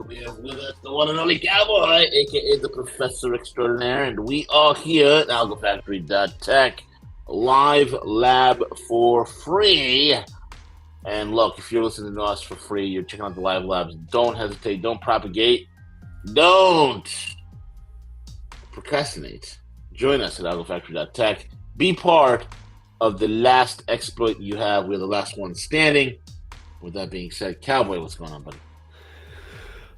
We have with us the one and only Cowboy, aka the Professor Extraordinaire, and we are here at Algo Factory Tech, live lab for free. And look, if you're listening to us for free, you're checking out the live labs, don't hesitate, don't propagate, don't procrastinate. Join us at Algo Factory Tech. Be part of the last exploit you have. We're the last one standing. With that being said, Cowboy, what's going on, buddy?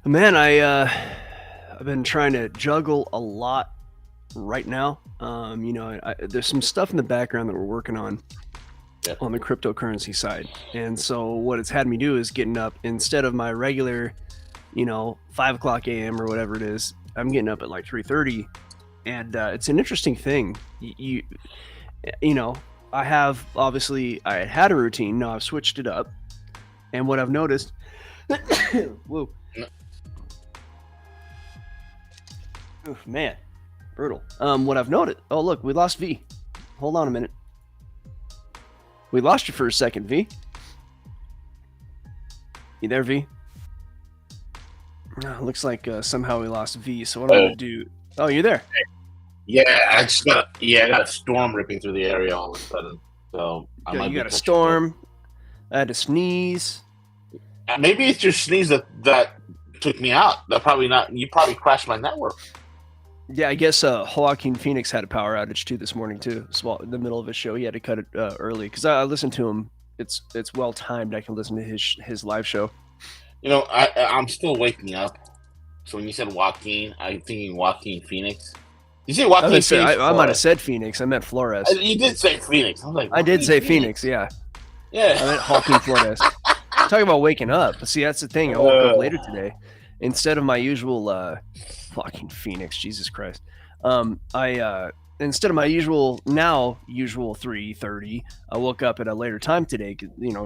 Man, I've been trying to juggle a lot right now. There's some stuff in the background that we're working on on the cryptocurrency side, and so what it's had me do is getting up instead of my regular, 5:00 a.m. or whatever it is. I'm getting up at like 3:30, and it's an interesting thing. I have obviously I had a routine. Now I've switched it up, and what I've noticed. Whoa. Oof, man, brutal. What I've noted. Oh, look, we lost V. Hold on a minute. We lost you for a second, V. You there, V? Looks like somehow we lost V. So what I'm gonna do? Oh, you're there. Yeah, I got a storm ripping through the area all of a sudden. So you got a storm. I had to sneeze. Maybe it's your sneeze that took me out. That probably not. You probably crashed my network. Yeah, I guess Joaquin Phoenix had a power outage too this morning too. In the middle of his show, he had to cut it early because I listened to him. It's well timed. I can listen to his live show. I'm still waking up. So when you said Joaquin, I'm thinking Joaquin Phoenix. You say Joaquin Phoenix? I might have said Phoenix. I meant Flores. You did say Phoenix. I was like, I did say Phoenix. Yeah. I meant Joaquin Flores. Talking about waking up. See, that's the thing. I woke up later today. Instead of my usual fucking Phoenix, Jesus Christ. Instead of my usual 3:30, I woke up at a later time today,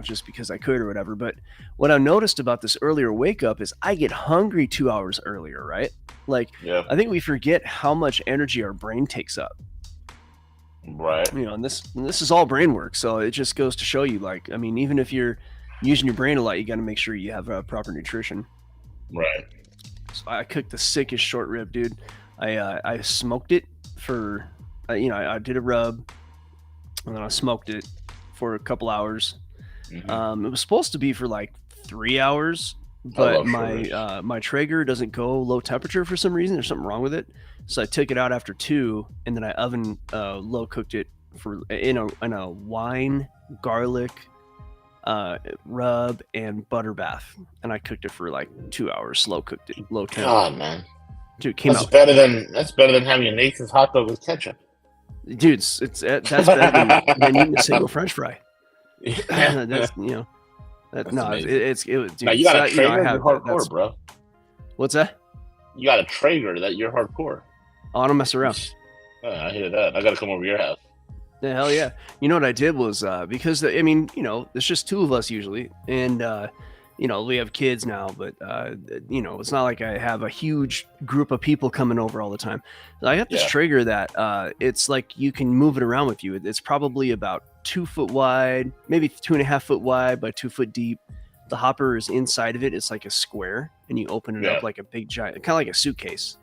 just because I could or whatever. But what I noticed about this earlier wake up is I get hungry 2 hours earlier, right? I think we forget how much energy our brain takes up. Right. And this is all brain work. So it just goes to show you, even if you're using your brain a lot, you got to make sure you have proper nutrition. Right. So I cooked the sickest short rib, dude. I smoked it for, I did a rub, and then I smoked it for a couple hours. Mm-hmm. It was supposed to be for like 3 hours, but my Traeger doesn't go low temperature for some reason. There's something wrong with it. So I took it out after 2, and then I oven low cooked it in a wine, garlic, rub and butter bath, and I cooked it for like 2 hours. Slow cooked it, low temp. God, man, dude, that's better than having a Nathan's hot dog with ketchup. Dude, that's better than eating a single French fry. That's dude, now you got a Traeger. You're hardcore, bro. What's that? You got a Traeger that you're hardcore. Oh, I don't mess around. I hear that. I gotta come over to your house. The hell yeah. You know what I did was, because, there's just 2 of us usually. And, we have kids now, but, it's not like I have a huge group of people coming over all the time. I got this Traeger that it's like you can move it around with you. It's probably about 2 foot wide, maybe 2.5 foot wide by 2 foot deep. The hopper is inside of it. It's like a square, and you open it up like a big giant, kind of like a suitcase.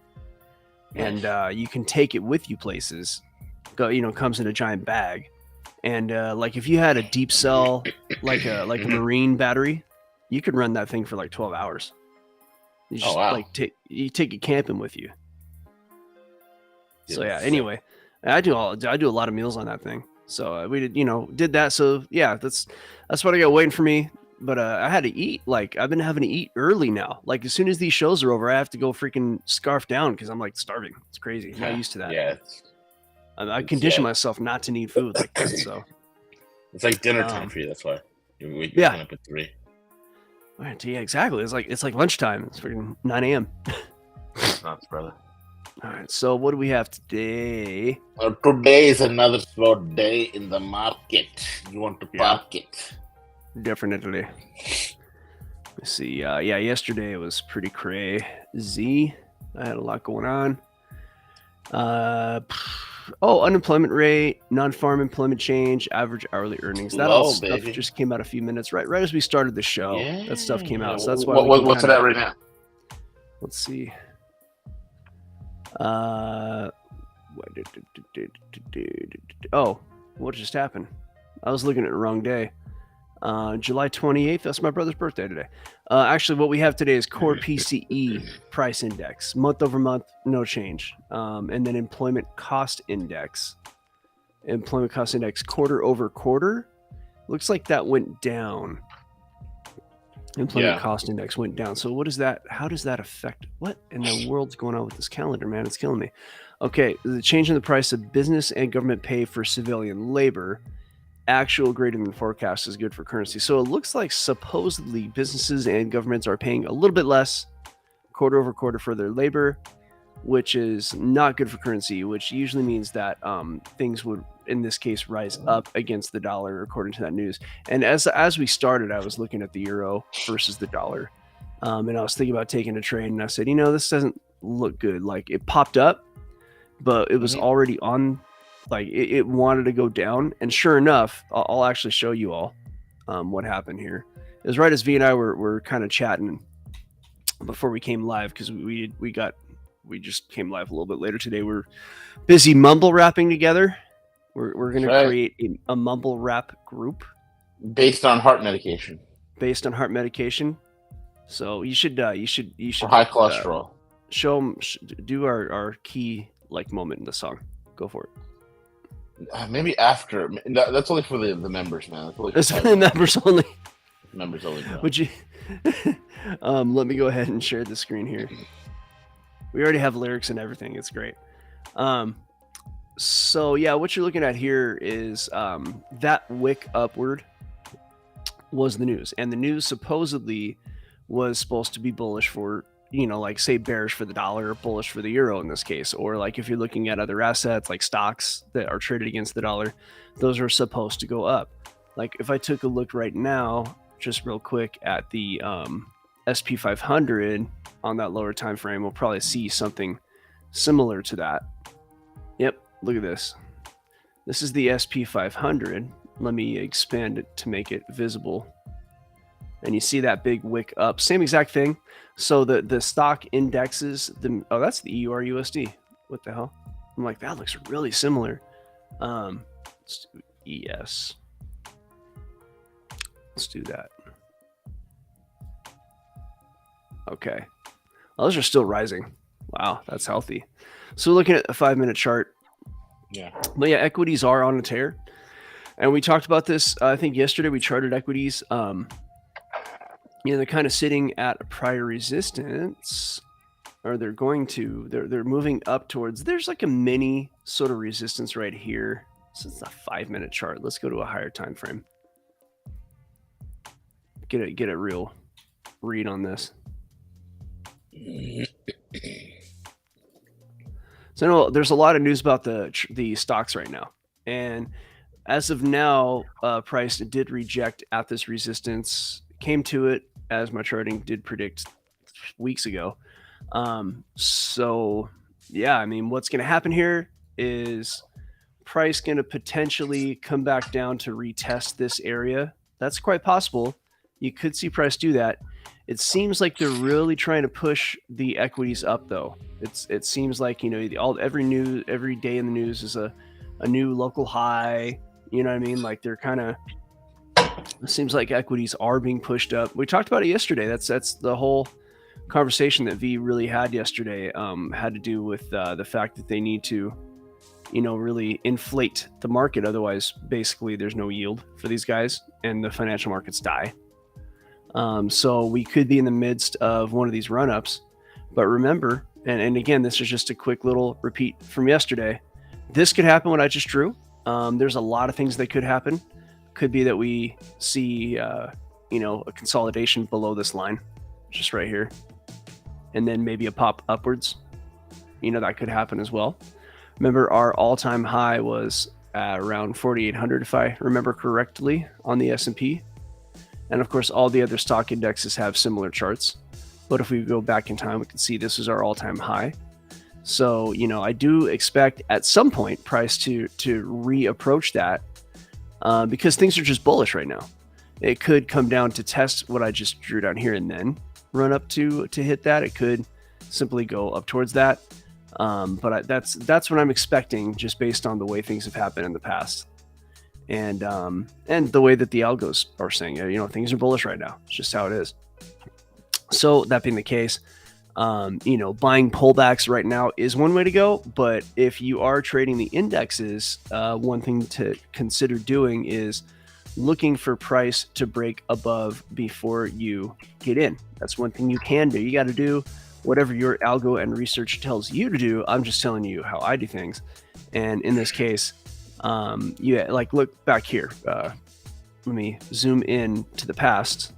Nice. And you can take it with you places. Comes in a giant bag, and if you had a deep cell, like a marine battery, you could run that thing for like 12 hours. You just you take it camping with you. So yeah. Anyway, I do a lot of meals on that thing. So we did that. So yeah, that's what I got waiting for me. But I had to eat. I've been having to eat early now. As soon as these shows are over, I have to go freaking scarf down because I'm starving. It's crazy. I'm not used to that. Yeah. I condition myself not to need food like that, so it's like dinner time for you. That's why you're waking up at 3. Right, yeah, exactly. It's like lunchtime. It's freaking 9 a.m. That's nuts, brother. All right, so what do we have today? Today is another slow day in the market. You want to park it? Definitely. Let's see. Yesterday it was pretty crazy. I had a lot going on. Unemployment rate, non-farm employment change, average hourly earnings. That all stuff just came out a few minutes right as we started the show. Yeah. That stuff came out. So that's why. What's it at right now? Let's see. Oh, what just happened? I was looking at the wrong day. July 28th. That's my brother's birthday today. Actually, what we have today is core PCE price index, month over month, no change. And then employment cost index. Employment cost index quarter over quarter. Looks like that went down. Employment cost index went down. So what is that? How does that affect? What in the world's going on with this calendar, man? It's killing me. Okay, the change in the price of business and government pay for civilian labor. Actual greater than forecast is good for currency. So it looks like supposedly businesses and governments are paying a little bit less quarter over quarter for their labor, which is not good for currency, which usually means that things would, in this case, rise up against the dollar, according to that news. And as we started, I was looking at the euro versus the dollar, and I was thinking about taking a trade, and I said, this doesn't look good. Like, it popped up, but it was already on, like, it wanted to go down, and sure enough, I'll actually show you all what happened here. It was right as V and I were kind of chatting before we came live, because we just came live a little bit later today. We're busy mumble rapping together. We're going to create a mumble rap group based on heart medication. So you should for high cholesterol. Show them, do our key moment in the song. Go for it. Maybe after. That's only for the members, man. That's for the members only. Members only. Bro. Would you? Let me go ahead and share the screen here. We already have lyrics and everything. It's great. So yeah, what you're looking at here is that wick upward was the news, and the news supposedly was supposed to be bullish for, say bearish for the dollar, or bullish for the euro in this case, or like if you're looking at other assets like stocks that are traded against the dollar, those are supposed to go up. Like if I took a look right now, just real quick at the SP 500 on that lower time frame, we'll probably see something similar to that. Yep, look at this. This is the SP 500. Let me expand it to make it visible. And you see that big wick up. Same exact thing. So the stock indexes, that's the EUR USD. What the hell? I'm like, that looks really similar. Let's do ES. Let's do that. Okay. Well, those are still rising. Wow, that's healthy. So looking at a 5-minute chart. Yeah. But yeah, equities are on a tear. And we talked about this, I think yesterday we charted equities. They're kind of sitting at a prior resistance, or they're moving up towards, there's like a mini sort of resistance right here. So it's a 5-minute chart. Let's go to a higher time frame. Get a real read on this. So I know there's a lot of news about the stocks right now, and as of now, price did reject at this resistance, came to it as my charting did predict weeks ago. So yeah, I mean, what's going to happen here is price going to potentially come back down to retest this area. That's quite possible. You could see price do that. It seems like they're really trying to push the equities up, though. It seems like, every day in the news is a new local high. You know what I mean? Like they're kind of, it seems like equities are being pushed up. We talked about it yesterday. That's the whole conversation that V really had yesterday. Had to do with the fact that they need to, really inflate the market. Otherwise, basically, there's no yield for these guys, and the financial markets die. So we could be in the midst of one of these run-ups. But remember, and again, this is just a quick little repeat from yesterday. This could happen what I just drew. There's a lot of things that could happen. Could be that we see, a consolidation below this line, just right here, and then maybe a pop upwards. That could happen as well. Remember, our all-time high was around 4,800, if I remember correctly, on the S&P. And of course, all the other stock indexes have similar charts. But if we go back in time, we can see this is our all-time high. So, I do expect at some point price to reapproach that because things are just bullish right now. It could come down to test what I just drew down here and then run up to hit that. It could simply go up towards that. But that's what I'm expecting, just based on the way things have happened in the past, and the way that the algos are saying, things are bullish right now. It's just how it is. So that being the case, buying pullbacks right now is one way to go. But if you are trading the indexes, one thing to consider doing is looking for price to break above before you get in. That's one thing you can do. You got to do whatever your algo and research tells you to do. I'm just telling you how I do things. And in this case, look back here. Let me zoom in to the past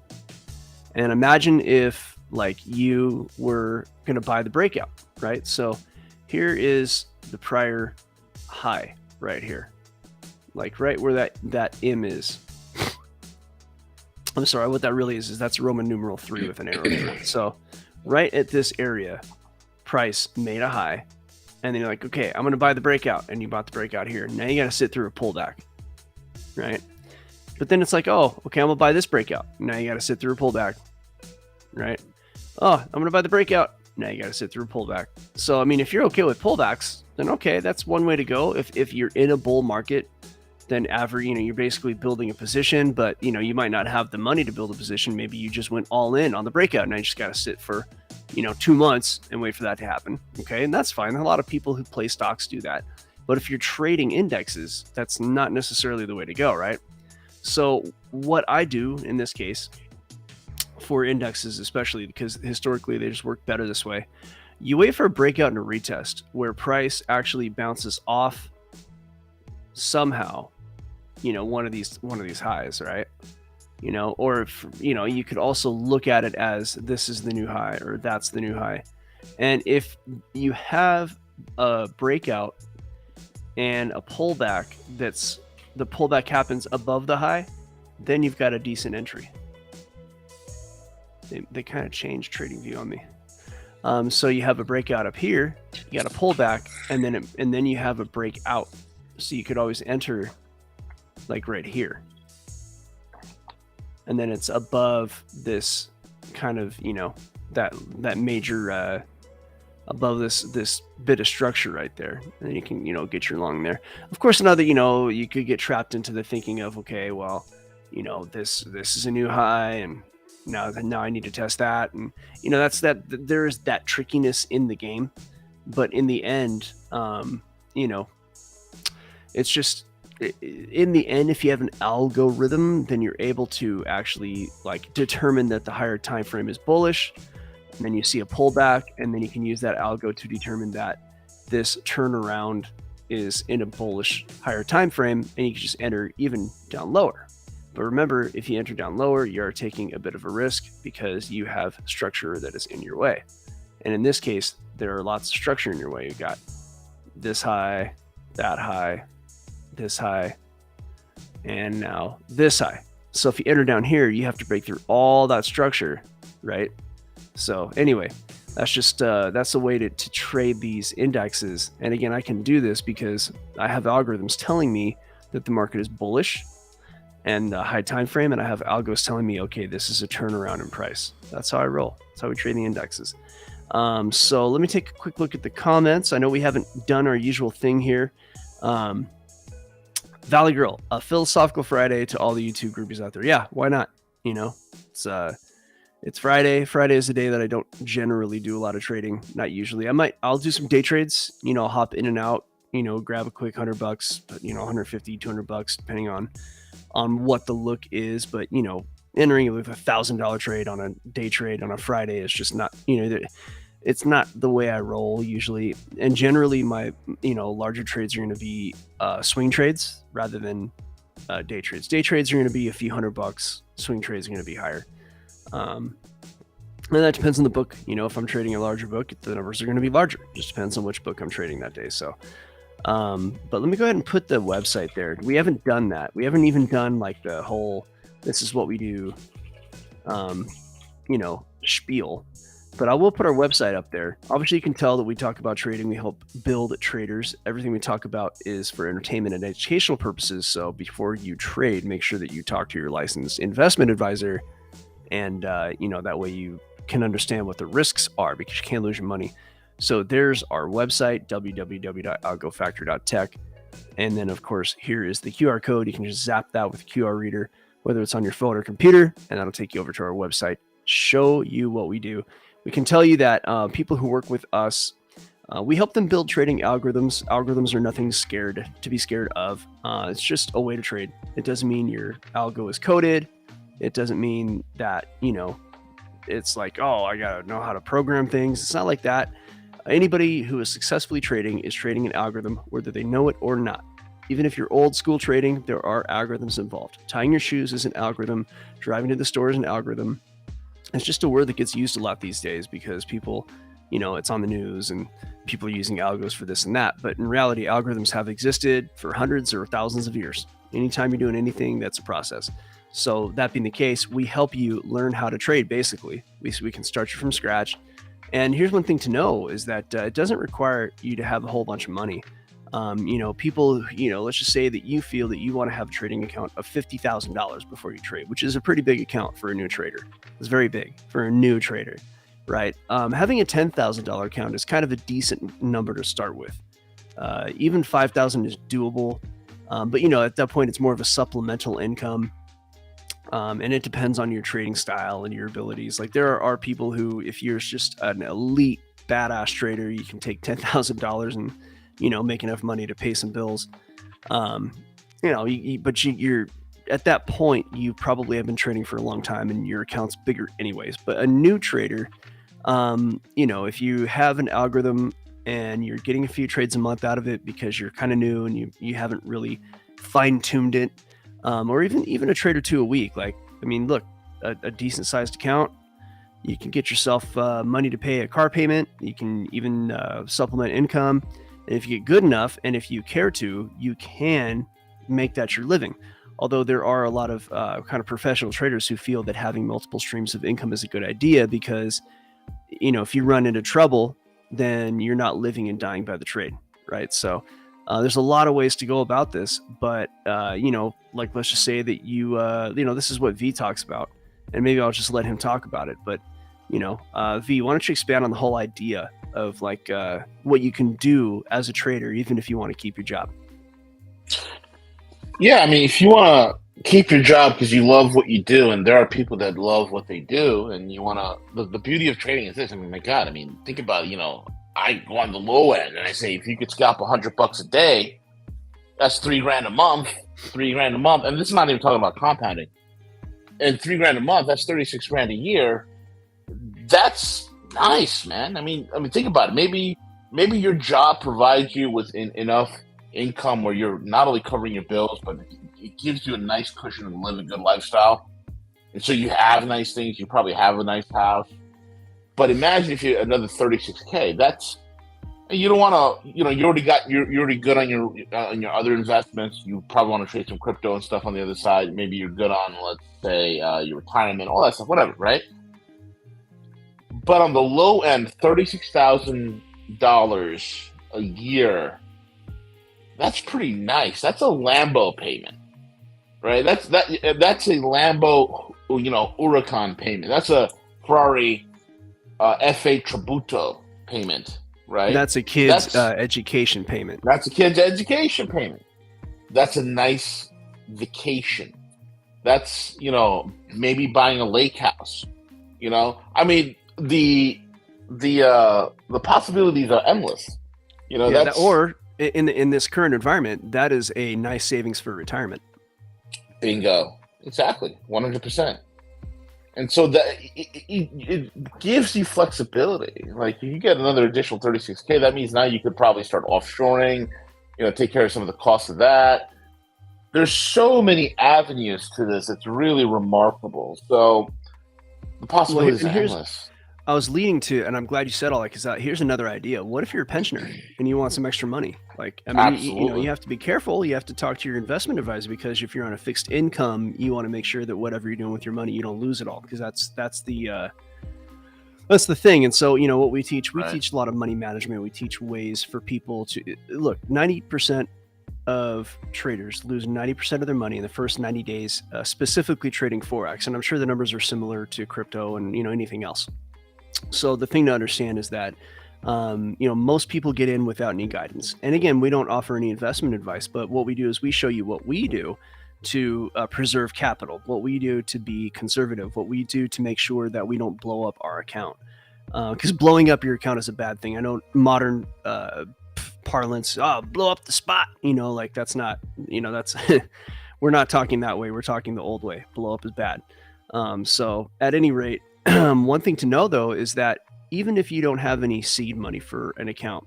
and imagine if you were going to buy the breakout, right? So here is the prior high right here, right where that M is. I'm sorry, what that really is that's Roman numeral 3 with an arrow through it. So right at this area, price made a high, and then you're like, okay, I'm going to buy the breakout, and you bought the breakout here. Now you got to sit through a pullback, right? But then it's like, oh, okay, I'm going to buy this breakout. Now you got to sit through a pullback, right? Oh, I'm going to buy the breakout. Now you got to sit through a pullback. So, I mean, if you're okay with pullbacks, then okay, that's one way to go. If you're in a bull market, then you're basically building a position, but you might not have the money to build a position. Maybe you just went all in on the breakout, and I just got to sit for 2 months and wait for that to happen. Okay, and that's fine. A lot of people who play stocks do that. But if you're trading indexes, that's not necessarily the way to go, right? So what I do in this case for indexes, especially because historically they just work better this way, you wait for a breakout and a retest where price actually bounces off somehow, one of these highs, right? Or if, you could also look at it as this is the new high or that's the new high. And if you have a breakout and a pullback, the pullback happens above the high, then you've got a decent entry. They kind of changed TradingView on me. So you have a breakout up here, you got a pullback, and then you have a breakout. So you could always enter right here. And then it's above this kind of, that major, above this bit of structure right there. And then you can, get your long there. Of course, another, you could get trapped into the thinking of, okay, well, this is a new high, and now I need to test that. And, there is that trickiness in the game. But in the end, it's just, in the end, if you have an algorithm, then you're able to actually determine that the higher time frame is bullish, and then you see a pullback, and then you can use that algo to determine that this turnaround is in a bullish higher time frame, and you can just enter even down lower. But remember, if you enter down lower, you're taking a bit of a risk because you have structure that is in your way. And in this case, there are lots of structure in your way. You've got this high, that high, this high, and now this high. So if you enter down here, you have to break through all that structure, right? So anyway, that's just that's the way to trade these indexes. And again, I can do this because I have algorithms telling me that the market is bullish and the high time frame, and I have algos telling me, okay, this is a turnaround in price. That's how I roll. That's how we trade the indexes. So let me take a quick look at the comments. I know we haven't done our usual thing here. Valley Girl, a philosophical Friday to all the YouTube groupies out there. Yeah, why not? It's Friday. Friday is a day that I don't generally do a lot of trading. Not usually. I'll do some day trades. I'll hop in and out. Grab a quick $100, but 150, $200, depending on what the look is. But entering with $1,000 trade on a day trade on a Friday is just not. It's not the way I roll usually. And generally my, larger trades are going to be swing trades rather than day trades. Day trades are going to be a few $100. Swing trades are going to be higher. And that depends on the book. If I'm trading a larger book, the numbers are going to be larger. Just depends on which book I'm trading that day. So, but let me go ahead and put the website there. We haven't done that. We haven't even done the whole, this is what we do, spiel. But I will put our website up there. Obviously, you can tell that we talk about trading. We help build traders. Everything we talk about is for entertainment and educational purposes. So before you trade, make sure that you talk to your licensed investment advisor. And, that way you can understand what the risks are, because you can't lose your money. So there's our website, www.algofactory.tech. And then, of course, here is the QR code. You can just zap that with a QR reader, whether it's on your phone or computer, and that'll take you over to our website, show you what we do. We can tell you that people who work with us, we help them build trading algorithms. Algorithms are nothing to be scared of. It's just a way to trade. It doesn't mean your algo is coded. It doesn't mean that, it's like, oh, I got to know how to program things. It's not like that. Anybody who is successfully trading is trading an algorithm, whether they know it or not. Even if you're old school trading, there are algorithms involved. Tying your shoes is an algorithm. Driving to the store is an algorithm. It's just a word that gets used a lot these days because people, it's on the news and people are using algos for this and that. But in reality, algorithms have existed for hundreds or thousands of years. Anytime you're doing anything, that's a process. So that being the case, we help you learn how to trade, basically. We can start you from scratch. And here's one thing to know is that it doesn't require you to have a whole bunch of money. People, let's just say that you feel that you want to have a trading account of $50,000 before you trade, which is a pretty big account for a new trader. It's very big for a new trader, right? Having a $10,000 account is kind of a decent number to start with. Even $5,000 is doable. But at that point, it's more of a supplemental income. And it depends on your trading style and your abilities. Like there are people who, if you're just an elite badass trader, you can take $10,000 and, make enough money to pay some bills. But you're at that point, you probably have been trading for a long time and your account's bigger anyways. But a new trader, if you have an algorithm and you're getting a few trades a month out of it because you're kind of new and you haven't really fine-tuned it, or even a trade or two a week. Look, a decent sized account, you can get yourself money to pay a car payment. You can even supplement income. And if you get good enough, and if you care to, you can make that your living. Although there are a lot of kind of professional traders who feel that having multiple streams of income is a good idea because, if you run into trouble, then you're not living and dying by the trade, right? So there's a lot of ways to go about this, but let's just say that this is what V talks about, and maybe I'll just let him talk about it. But V, why don't you expand on the whole idea of what you can do as a trader, even if you want to keep your job? Yeah, if you want to keep your job because you love what you do, and there are people that love what they do, and you want to. The beauty of trading is this. My God, think about it. I go on the low end and I say, if you could scalp $100 a day, that's $3,000 a month. $3,000 a month, and this is not even talking about compounding. And $3,000 a month, that's $36,000 a year. That's nice, man. Think about it. Maybe your job provides you with enough income where you're not only covering your bills, but it gives you a nice cushion to live a good lifestyle. And so you have nice things. You probably have a nice house. But imagine if you another $36K. That's, you don't want to. You're already good on your other investments. You probably want to trade some crypto and stuff on the other side. Maybe you're good on, let's say, your retirement, all that stuff, whatever, right? But on the low end, $36,000 a year. That's pretty nice. That's a Lambo payment, right? That's a Lambo, Huracan payment. That's a Ferrari F8 Tributo payment, right? That's a kid's education payment. That's a kid's education payment. That's a nice vacation. That's, maybe buying a lake house. The possibilities are endless. Or in this current environment, that is a nice savings for retirement. Bingo. Exactly. 100%. And so that it gives you flexibility. Like, if you get another additional $36K, that means now you could probably start offshoring, take care of some of the costs of that. There's so many avenues to this. It's really remarkable. So the possibilities are endless. I was leading to, and I'm glad you said all that, because here's another idea. What if you're a pensioner and you want some extra money? You have to be careful. You have to talk to your investment advisor, because if you're on a fixed income, you want to make sure that whatever you're doing with your money, you don't lose it all, because that's the thing. And so, what we teach a lot of money management. We teach ways for people to look. 90% of traders lose 90% of their money in the first 90 days, specifically trading Forex. And I'm sure the numbers are similar to crypto and anything else. So the thing to understand is that, most people get in without any guidance. And again, we don't offer any investment advice, but what we do is we show you what we do to preserve capital, what we do to be conservative, what we do to make sure that we don't blow up our account. Because blowing up your account is a bad thing. I know modern parlance, blow up the spot. Like that's not, that's we're not talking that way. We're talking the old way. Blow up is bad. So at any rate, one thing to know though is that even if you don't have any seed money for an account,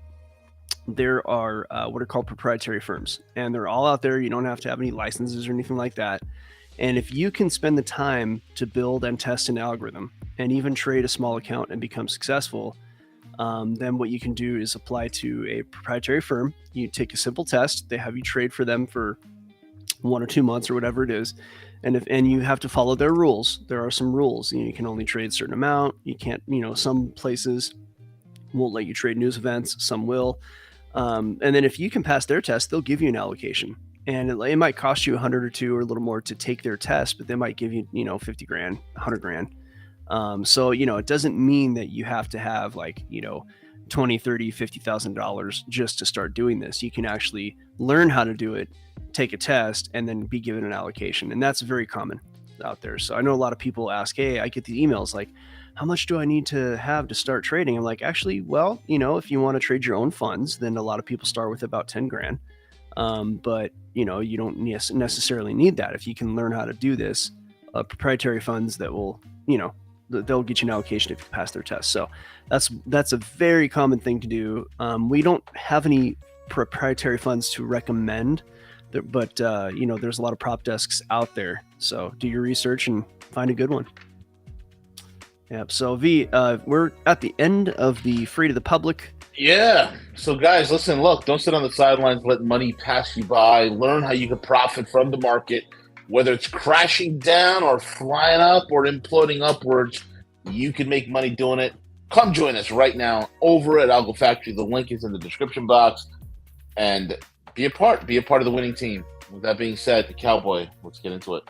there are what are called proprietary firms, and they're all out there. You don't have to have any licenses or anything like that. And if you can spend the time to build and test an algorithm and even trade a small account and become successful, then what you can do is apply to a proprietary firm. You take a simple test. They have you trade for them for 1 or 2 months or whatever it is. And you have to follow their rules. There are some rules. You can only trade a certain amount. You can't, some places won't let you trade news events. Some will. And then if you can pass their test, they'll give you an allocation. And it might cost you 100 or 2 or a little more to take their test, but they might give you, 50 grand, 100 grand. So, it doesn't mean that you have to have like, $20, $30, $50,000 just to start doing this. You can actually learn how to do it, take a test, and then be given an allocation. And that's very common out there. So I know a lot of people ask, hey, I get the emails like, how much do I need to have to start trading? I'm like, actually, well, if you want to trade your own funds, then a lot of people start with about 10 grand. But you don't necessarily need that. If you can learn how to do this, proprietary funds that will, they'll get you an allocation if you pass their test. So that's a very common thing to do. We don't have any proprietary funds to recommend, but there's a lot of prop desks out there. So do your research and find a good one. Yep. So V, we're at the end of the free to the public. Yeah. So guys, listen, look, don't sit on the sidelines, let money pass you by. Learn how you can profit from the market, whether it's crashing down or flying up or imploding upwards. You can make money doing it. Come join us right now over at Algo Factory. The link is in the description box, and be a part of the winning team. With that being said, the Cowboy, let's get into it.